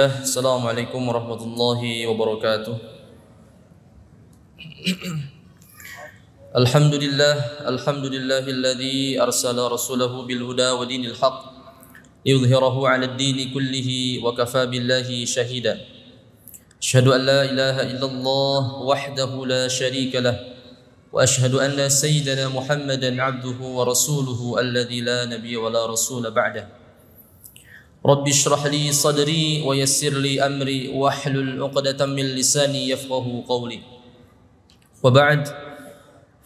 Bismillah, Assalamualaikum warahmatullahi wabarakatuh. Alhamdulillahilladzi arsala rasulahu bil huda wa dinil haqq liyudhhirahu 'ala ad-dini kullihi wa kafa billahi shahida. Asyhadu an la ilaha illallah wahdahu la syarika lah wa asyhadu anna sayyidana Muhammadan 'abduhu wa rasuluhu alladzi la nabiyya wa la rasula ba'dahu. Rabbi shrah li sadri wa yassir li amri wahlul 'uqdatam min lisani yafqahu qawli. Wa ba'd.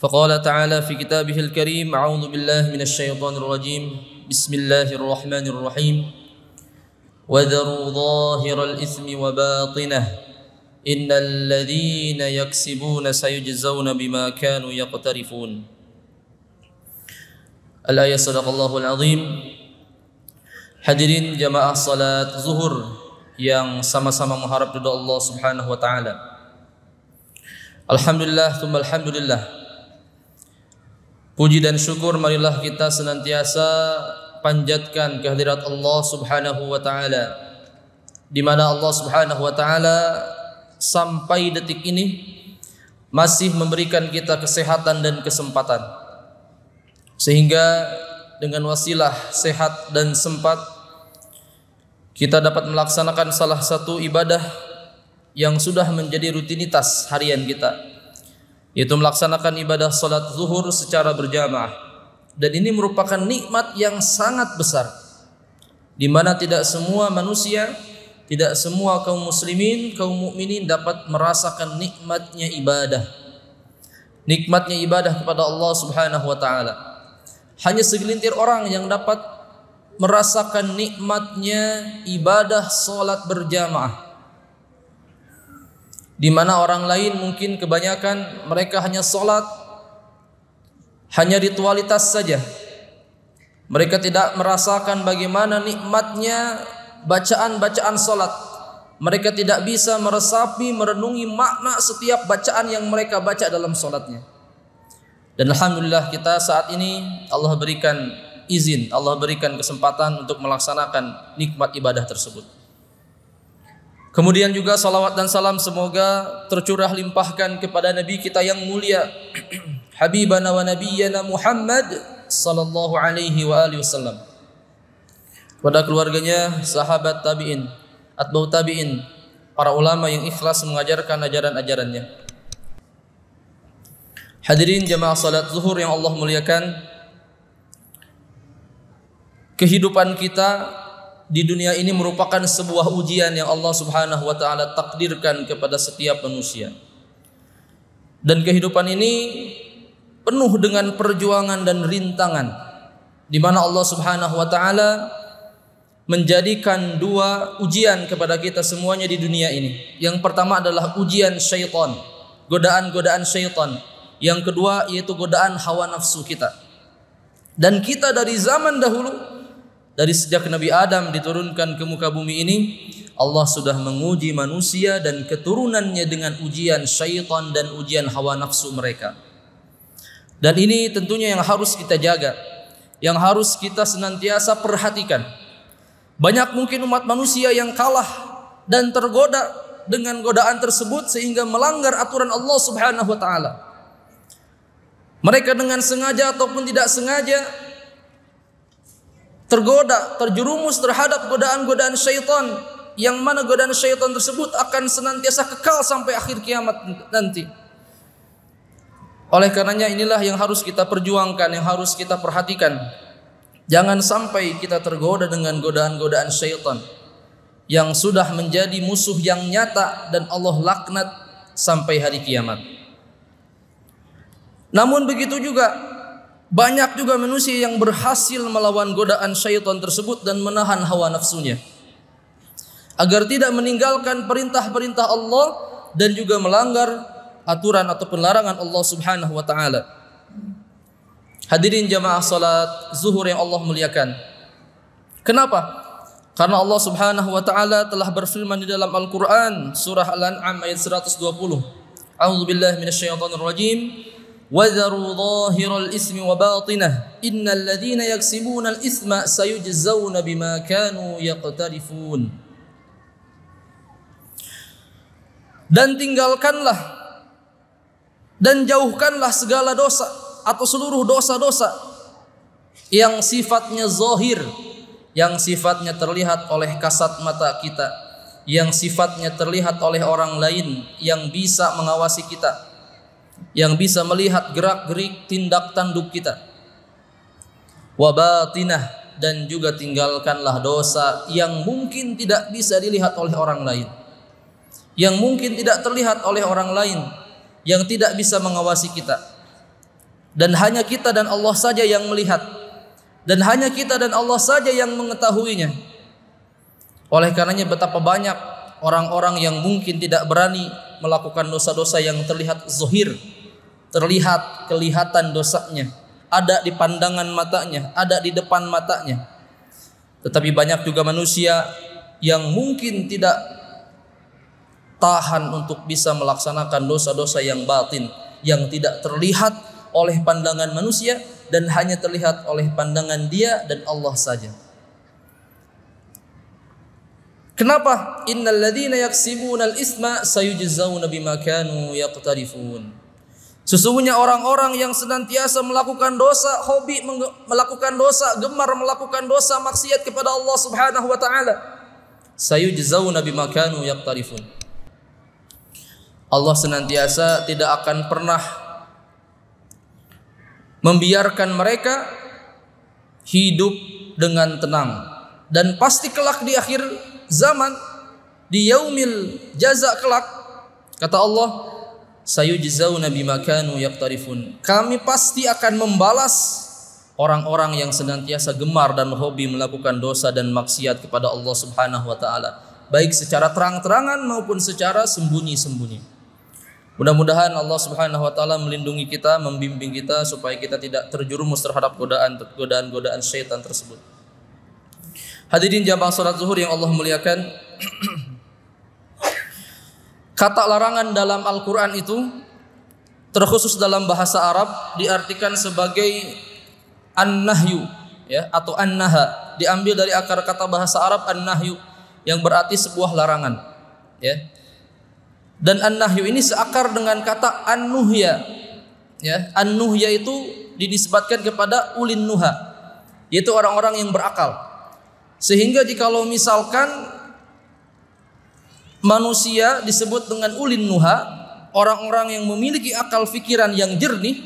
Faqala ta'ala fi kitabihil karim, a'udzu billahi minasy syaithanir rajim. Bismillahir rahmanir rahim. Wa dharu dhahiral itsmi wa batinah. Innal ladzina yaksibuna sayujzauna bima kanu yaqtarifun. Al-ayat sadaqallahul azim. Hadirin jamaah salat zuhur yang sama-sama mengharap ridha Allah Subhanahu wa taala. Alhamdulillah tsumma alhamdulillah. Puji dan syukur marilah kita senantiasa panjatkan kehadirat Allah Subhanahu wa taala, di mana Allah Subhanahu wa taala sampai detik ini masih memberikan kita kesehatan dan kesempatan, sehingga dengan wasilah sehat dan sempat kita dapat melaksanakan salah satu ibadah yang sudah menjadi rutinitas harian kita, yaitu melaksanakan ibadah salat zuhur secara berjamaah. Dan ini merupakan nikmat yang sangat besar, di mana tidak semua manusia, tidak semua kaum muslimin, kaum mukminin dapat merasakan nikmatnya ibadah. Nikmatnya ibadah kepada Allah Subhanahu wa taala. Hanya segelintir orang yang dapat merasakan nikmatnya ibadah salat berjamaah, di mana orang lain mungkin kebanyakan mereka hanya salat, hanya ritualitas saja. Mereka tidak merasakan bagaimana nikmatnya bacaan-bacaan salat. Mereka tidak bisa meresapi, merenungi makna setiap bacaan yang mereka baca dalam salatnya. Dan alhamdulillah kita saat ini Allah berikan izin, Allah berikan kesempatan untuk melaksanakan nikmat ibadah tersebut. Kemudian juga salawat dan salam semoga tercurah limpahkan kepada Nabi kita yang mulia, Habibana wa Nabiyyana Muhammad sallallahu alaihi wa alihi wasallam, kepada keluarganya, sahabat tabi'in, atba'u tabi'in, para ulama yang ikhlas mengajarkan ajaran-ajarannya. Hadirin jamaah salat zuhur yang Allah muliakan, kehidupan kita di dunia ini merupakan sebuah ujian yang Allah Subhanahu wa taala takdirkan kepada setiap manusia. Dan kehidupan ini penuh dengan perjuangan dan rintangan, di mana Allah Subhanahu wa taala menjadikan dua ujian kepada kita semuanya di dunia ini. Yang pertama adalah ujian syaitan, godaan-godaan syaitan. Yang kedua yaitu godaan hawa nafsu kita. Dan kita dari zaman dahulu, dari sejak Nabi Adam diturunkan ke muka bumi ini, Allah sudah menguji manusia dan keturunannya dengan ujian syaitan dan ujian hawa nafsu mereka. Dan ini tentunya yang harus kita jaga, yang harus kita senantiasa perhatikan. Banyak mungkin umat manusia yang kalah dan tergoda dengan godaan tersebut sehingga melanggar aturan Allah Subhanahu wa taala. Mereka dengan sengaja ataupun tidak sengaja tergoda, terjerumus terhadap godaan-godaan syaitan, yang mana godaan syaitan tersebut akan senantiasa kekal sampai akhir kiamat nanti. Oleh karenanya inilah yang harus kita perjuangkan, yang harus kita perhatikan. Jangan sampai kita tergoda dengan godaan-godaan syaitan yang sudah menjadi musuh yang nyata dan Allah laknat sampai hari kiamat. Namun begitu juga banyak juga manusia yang berhasil melawan godaan syaitan tersebut dan menahan hawa nafsunya, agar tidak meninggalkan perintah-perintah Allah dan juga melanggar aturan ataupun larangan Allah Subhanahu wa taala. Hadirin jamaah salat zuhur yang Allah muliakan. Kenapa? Karena Allah Subhanahu wa taala telah berfirman di dalam Al-Qur'an surah Al-An'am ayat 120. A'udzubillahi minasyaitonir rajim. وَذَرُوا ظَاهِرَ الْإِثْمِ وَبَاطِنَهُ إِنَّ الَّذِينَ يَكْسِبُونَ الْإِثْمَ سَيُجْزَوْنَ بِمَا كَانُوا يَقْتَرِفُونَ. Dan tinggalkanlah dan jauhkanlah segala dosa atau seluruh dosa-dosa yang sifatnya zahir, yang sifatnya terlihat oleh kasat mata kita, yang sifatnya terlihat oleh orang lain yang bisa mengawasi kita, yang bisa melihat gerak-gerik tindak tanduk kita. Wa batinah, dan juga tinggalkanlah dosa yang mungkin tidak bisa dilihat oleh orang lain, yang mungkin tidak terlihat oleh orang lain, yang tidak bisa mengawasi kita, dan hanya kita dan Allah saja yang melihat, dan hanya kita dan Allah saja yang mengetahuinya. Oleh karenanya betapa banyak orang-orang yang mungkin tidak berani melakukan dosa-dosa yang terlihat zahir, kelihatan dosanya, ada di pandangan matanya, ada di depan matanya. Tetapi banyak juga manusia yang mungkin tidak tahan untuk bisa melaksanakan dosa-dosa yang batin, yang tidak terlihat oleh pandangan manusia dan hanya terlihat oleh pandangan dia dan Allah saja. Kenapa? Innal ladzina yaksibuna al-itsma sayujzauna bima kanu yaqtarifun. Sesungguhnya orang-orang yang senantiasa melakukan dosa, hobi melakukan dosa, gemar melakukan dosa maksiat kepada Allah Subhanahu wa taala, sayujzauna bima kanu yaqtarifun. Allah senantiasa tidak akan pernah membiarkan mereka hidup dengan tenang, dan pasti kelak di akhir zaman, di yaumil jaza kelak, kata Allah, sayujzauna bima kanu yaqtarifun, kami pasti akan membalas orang-orang yang senantiasa gemar dan hobi melakukan dosa dan maksiat kepada Allah Subhanahu wa taala, baik secara terang-terangan maupun secara sembunyi-sembunyi. Mudah-mudahan Allah Subhanahu wa taala melindungi kita, membimbing kita supaya kita tidak terjerumus terhadap godaan-godaan syaitan tersebut. Hadirin jamaah salat zuhur yang Allah muliakan, kata larangan dalam Al-Qur'an itu terkhusus dalam bahasa Arab diartikan sebagai an-nahyu, ya, atau an-naha, diambil dari akar kata bahasa Arab an-nahyu yang berarti sebuah larangan, ya. Dan an-nahyu ini seakar dengan kata an-nuhya, ya. An-nuhya itu dinisbatkan kepada ulin nuha, yaitu orang-orang yang berakal. Sehingga jikalau misalkan manusia disebut dengan ulin nuha, orang-orang yang memiliki akal fikiran yang jernih,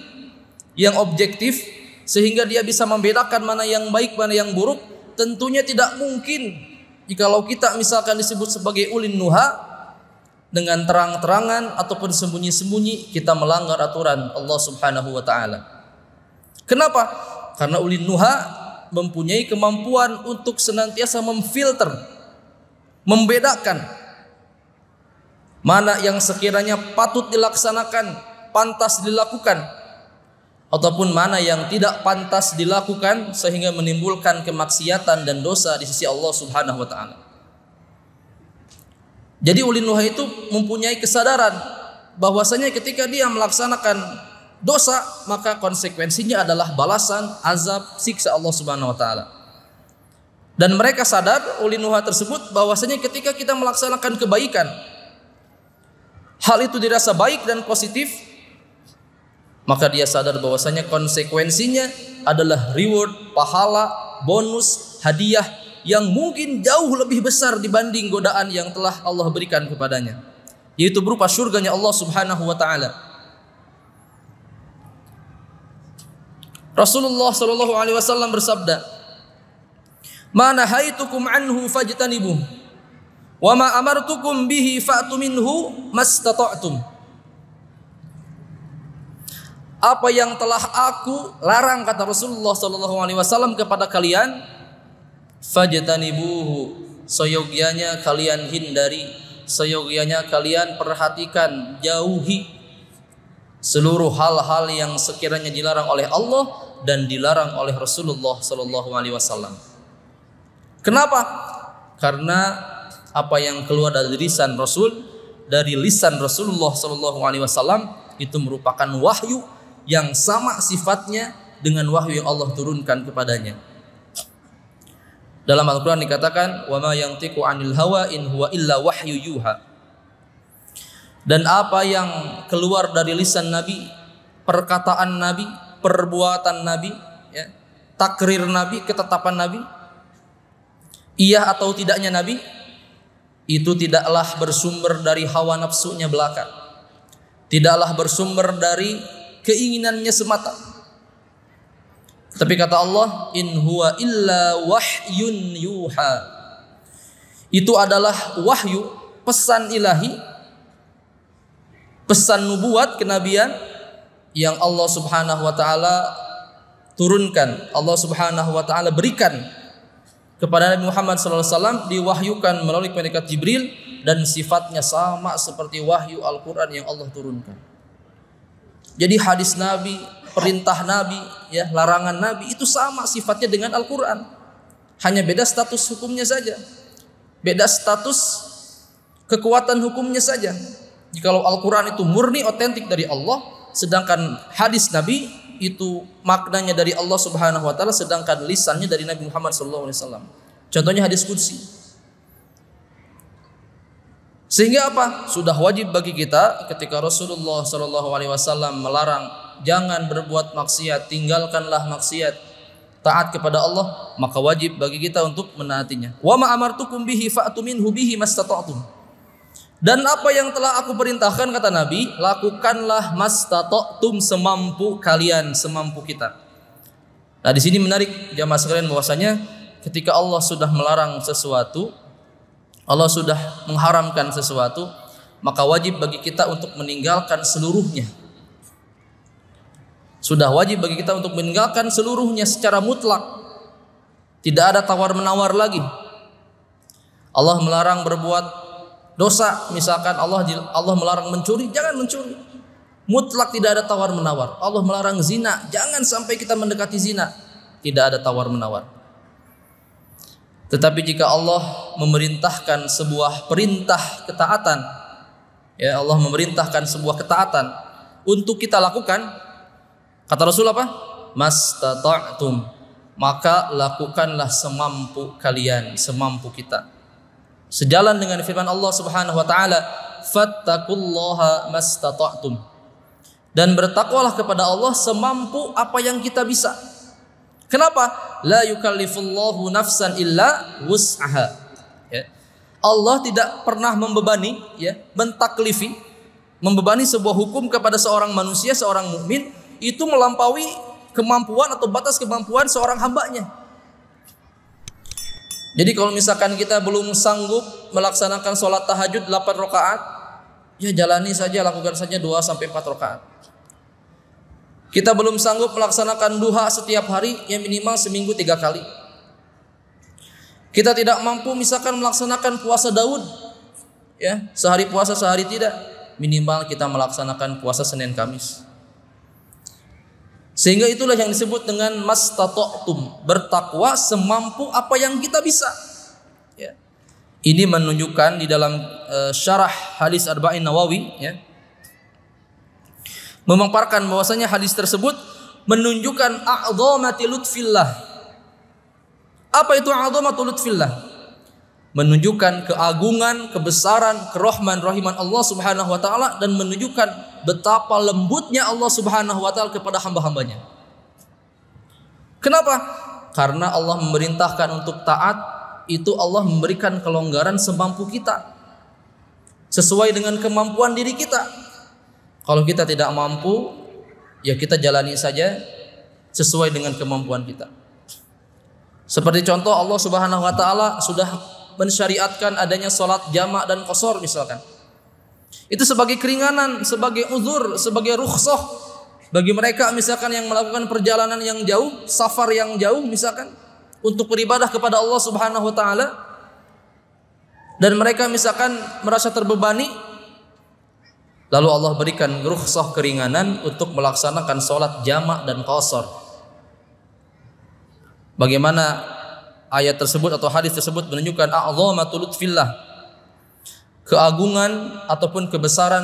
yang objektif, sehingga dia bisa membedakan mana yang baik, mana yang buruk, tentunya tidak mungkin jikalau kita misalkan disebut sebagai ulin nuha, dengan terang-terangan ataupun sembunyi-sembunyi kita melanggar aturan Allah Subhanahu wa taala. Kenapa? Karena ulin nuha mempunyai kemampuan untuk senantiasa memfilter, membedakan mana yang sekiranya patut dilaksanakan, pantas dilakukan, ataupun mana yang tidak pantas dilakukan sehingga menimbulkan kemaksiatan dan dosa di sisi Allah Subhanahu wa taala. Jadi ulin nuha itu mempunyai kesadaran bahwasanya ketika dia melaksanakan dosa, maka konsekuensinya adalah balasan, azab, siksa Allah Subhanahu wa taala. Dan mereka sadar, ulin nuha tersebut, bahwasanya ketika kita melaksanakan kebaikan, hal itu dirasa baik dan positif, maka dia sadar bahwasanya konsekuensinya adalah reward, pahala, bonus, hadiah yang mungkin jauh lebih besar dibanding godaan yang telah Allah berikan kepadanya, yaitu berupa surganya Allah Subhanahu wa taala. Rasulullah sallallahu alaihi wasallam bersabda, "Ma nahaitukum anhu fajtanibuh, wa ma amartukum bihi fa'tu minhu mastata'tum." Apa yang telah aku larang, kata Rasulullah sallallahu alaihi wasallam, kepada kalian, fajtanibuhu, seyogyanya kalian hindari, seyogyanya kalian perhatikan, jauhi seluruh hal-hal yang sekiranya dilarang oleh Allah dan dilarang oleh Rasulullah sallallahu alaihi wasallam. Kenapa? Karena apa yang keluar dari lisan Rasul, dari lisan Rasulullah sallallahu alaihi wasallam itu merupakan wahyu yang sama sifatnya dengan wahyu yang Allah turunkan kepadanya. Dalam Al-Quran dikatakan, wa ma yantiqu 'anil hawa in huwa illa wahyu yuha. dan apa yang keluar dari lisan Nabi, perkataan Nabi, perbuatan Nabi, ya, takrir Nabi, ketetapan Nabi, iya atau tidaknya Nabi, itu tidaklah bersumber dari hawa nafsunya belaka, tidaklah bersumber dari keinginannya semata. Tapi kata Allah, in huwa illa wahyun yuha, itu adalah wahyu, pesan ilahi, pesan nubuat, kenabian yang Allah Subhanahu wa taala turunkan, Allah Subhanahu wa taala berikan kepada Nabi Muhammad sallallahu alaihi wasallam, diwahyukan melalui malaikat Jibril, dan sifatnya sama seperti wahyu Al-Qur'an yang Allah turunkan. Jadi hadis Nabi, perintah Nabi, ya, larangan Nabi itu sama sifatnya dengan Al-Qur'an. Hanya beda status hukumnya saja. Beda status kekuatan hukumnya saja. Jikalau Al-Quran itu murni otentik dari Allah, sedangkan hadis Nabi itu maknanya dari Allah Subhanahu wa taala, sedangkan lisannya dari Nabi Muhammad SAW. Contohnya hadis qudsi. Sehingga apa? Sudah wajib bagi kita ketika Rasulullah SAW melarang jangan berbuat maksiat, tinggalkanlah maksiat, taat kepada Allah, maka wajib bagi kita untuk menaatinya. Wa ma amartukum bihi fa'tu minhu bihi mastata'tum. Dan apa yang telah aku perintahkan, kata Nabi, lakukanlah mastata'tum, semampu kalian, semampu kita. Nah, di sini menarik jamaah sekalian bahwasanya ketika Allah sudah melarang sesuatu, Allah sudah mengharamkan sesuatu, maka wajib bagi kita untuk meninggalkan seluruhnya. Sudah wajib bagi kita untuk meninggalkan seluruhnya secara mutlak. Tidak ada tawar-menawar lagi. Allah melarang berbuat dosa, misalkan Allah melarang mencuri, jangan mencuri. Mutlak tidak ada tawar-menawar. Allah melarang zina, jangan sampai kita mendekati zina. Tidak ada tawar-menawar. Tetapi jika Allah memerintahkan sebuah perintah ketaatan, ya, Allah memerintahkan sebuah ketaatan untuk kita lakukan, kata Rasul apa? Mastata'tum, maka lakukanlah semampu kalian, semampu kita. Sejalan dengan firman Allah Subhanahu wa taala, fattaqullaha mastata'tum, dan bertakwalah kepada Allah semampu apa yang kita bisa. Kenapa? La yukallifullahu nafsan illa wus'aha. Ya. Allah tidak pernah membebani, ya, mentaklifi, membebani sebuah hukum kepada seorang manusia, seorang mukmin, itu melampaui kemampuan atau batas kemampuan seorang hambanya. Jadi kalau misalkan kita belum sanggup melaksanakan sholat tahajud 8 rakaat, ya jalani saja, lakukan saja 2-4 rakaat. Kita belum sanggup melaksanakan duha setiap hari, ya minimal seminggu 3 kali. Kita tidak mampu misalkan melaksanakan puasa Daud, ya sehari puasa sehari tidak, minimal kita melaksanakan puasa Senin Kamis. Sehingga itulah yang disebut dengan mastata'tum, bertakwa semampu apa yang kita bisa. Ya. Ini menunjukkan di dalam syarah hadis Arba'in Nawawi, ya, memaparkan bahwasanya hadis tersebut menunjukkan a'dhamati lutfillah. Apa itu a'dhamatu lutfillah? Menunjukkan keagungan, kebesaran, kerahman-rahiman Allah Subhanahu wa taala, dan menunjukkan betapa lembutnya Allah Subhanahu wa taala kepada hamba-hambanya. Kenapa? Karena Allah memerintahkan untuk taat, itu Allah memberikan kelonggaran semampu kita, sesuai dengan kemampuan diri kita. Kalau kita tidak mampu, ya kita jalani saja sesuai dengan kemampuan kita. Seperti contoh, Allah Subhanahu wa taala sudah mensyariatkan adanya sholat jamak dan qasar misalkan. Itu sebagai keringanan, sebagai uzur, sebagai rukhsah bagi mereka misalkan yang melakukan perjalanan yang jauh, safar yang jauh misalkan, untuk beribadah kepada Allah Subhanahu wa taala, dan mereka misalkan merasa terbebani, lalu Allah berikan rukhsah, keringanan untuk melaksanakan sholat jamak dan qasar. Bagaimana ayat tersebut atau hadis tersebut menunjukkan a'dhamatu lutfillah, keagungan ataupun kebesaran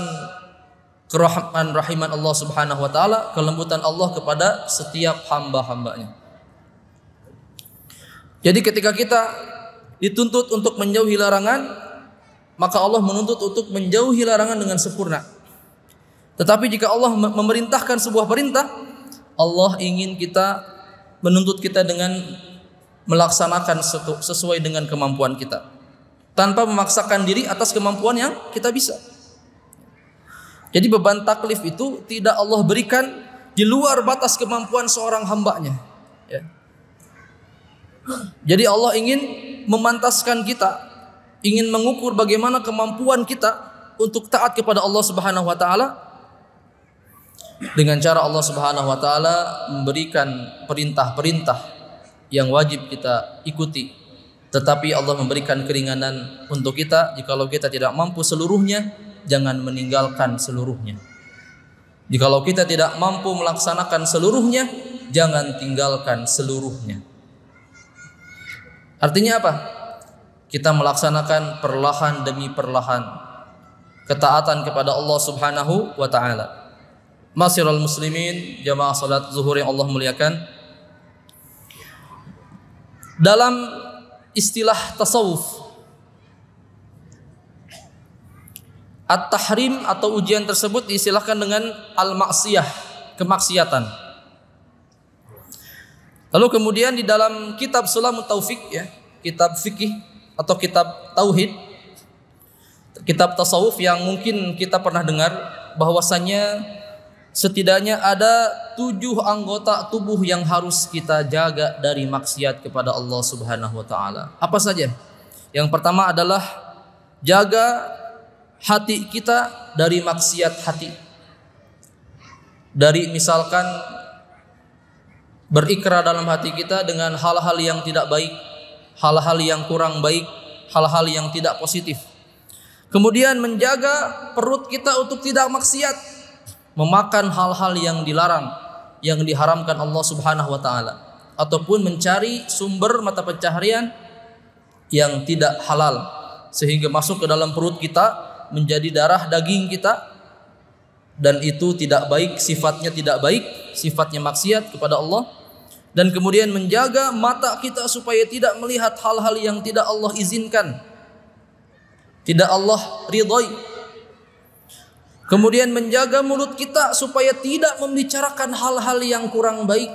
kerahman rahiman Allah Subhanahu wa taala, kelembutan Allah kepada setiap hamba-hambanya. Jadi ketika kita dituntut untuk menjauhi larangan, maka Allah menuntut untuk menjauhi larangan dengan sempurna. Tetapi jika Allah memerintahkan sebuah perintah, Allah ingin kita, menuntut kita dengan melaksanakan sesuai dengan kemampuan kita, tanpa memaksakan diri atas kemampuan yang kita bisa. Jadi beban taklif itu tidak Allah berikan di luar batas kemampuan seorang hambanya, ya. Jadi Allah ingin memantaskan kita, ingin mengukur bagaimana kemampuan kita untuk taat kepada Allah Subhanahu wa taala, dengan cara Allah Subhanahu wa taala memberikan perintah-perintah yang wajib kita ikuti, tetapi Allah memberikan keringanan untuk kita. Jikalau kita tidak mampu seluruhnya, jangan meninggalkan seluruhnya. Jikalau kita tidak mampu melaksanakan seluruhnya, jangan tinggalkan seluruhnya. Artinya apa? Kita melaksanakan perlahan demi perlahan ketaatan kepada Allah Subhanahu wa taala. Ma'asyiral muslimin, jamaah salat zuhur yang Allah muliakan, dalam istilah tasawuf, at-tahrim atau ujian tersebut diistilahkan dengan al-maksiyah, kemaksiatan. Lalu kemudian di dalam kitab Sulamut Taufik, ya, kitab fikih atau kitab tauhid, kitab tasawuf yang mungkin kita pernah dengar, bahwasanya setidaknya ada 7 anggota tubuh yang harus kita jaga dari maksiat kepada Allah Subhanahu wa taala. Apa saja? Yang pertama adalah jaga hati kita dari maksiat hati. Dari misalkan berikrar dalam hati kita dengan hal-hal yang tidak baik, hal-hal yang kurang baik, hal-hal yang tidak positif. Kemudian menjaga perut kita untuk tidak maksiat, memakan hal-hal yang dilarang, yang diharamkan Allah Subhanahu wa taala, ataupun mencari sumber mata pencaharian yang tidak halal sehingga masuk ke dalam perut kita, menjadi darah daging kita, dan itu tidak baik, sifatnya tidak baik, sifatnya maksiat kepada Allah. Dan kemudian menjaga mata kita supaya tidak melihat hal-hal yang tidak Allah izinkan, tidak Allah ridhai. Kemudian menjaga mulut kita supaya tidak membicarakan hal-hal yang kurang baik,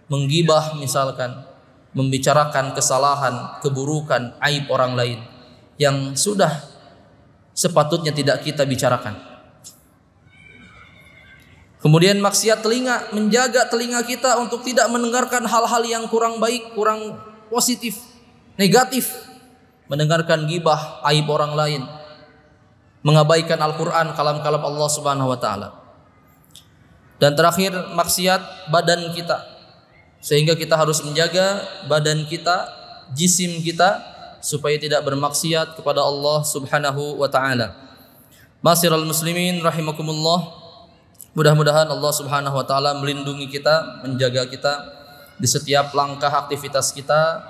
menggibah misalkan, membicarakan kesalahan, keburukan, aib orang lain yang sudah sepatutnya tidak kita bicarakan. Kemudian maksiat telinga, menjaga telinga kita untuk tidak mendengarkan hal-hal yang kurang baik, kurang positif, negatif, mendengarkan gibah, aib orang lain, mengabaikan Al-Quran, kalam-kalam Allah Subhanahu wa ta'ala. Dan terakhir, maksiat badan kita, sehingga kita harus menjaga badan kita, jisim kita, supaya tidak bermaksiat kepada Allah Subhanahu wa ta'ala. Ma'asyiral muslimin rahimakumullah, mudah-mudahan Allah Subhanahu wa ta'ala melindungi kita, menjaga kita di setiap langkah aktivitas kita.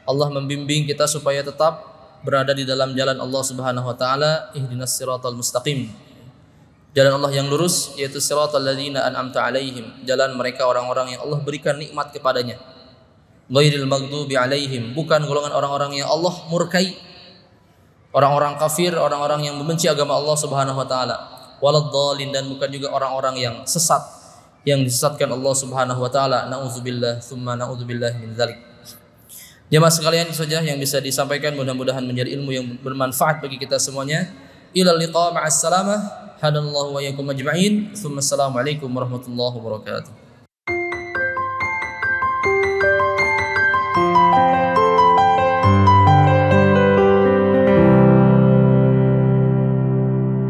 Allah membimbing kita supaya tetap berada di dalam jalan Allah Subhanahu wa taala. Ihdinas siratal mustaqim, jalan Allah yang lurus, yaitu siratal ladzina an'amta alaihim, jalan mereka orang-orang yang Allah berikan nikmat kepadanya. Ghairil maghdubi alaihim, bukan golongan orang-orang yang Allah murkai, orang-orang kafir, orang-orang yang membenci agama Allah Subhanahu wa taala. Waladdallin, dan bukan juga orang-orang yang sesat, yang disesatkan Allah Subhanahu wa taala. Nauzubillah tsumma nauzubillah min dzalik. Jemaah sekalian, itu saja yang bisa disampaikan, mudah-mudahan menjadi ilmu yang bermanfaat bagi kita semuanya. Ilal liqa ma'as salamah, hadanallahu wa iyyakum ajma'in. Assalamualaikum warahmatullahi wabarakatuh.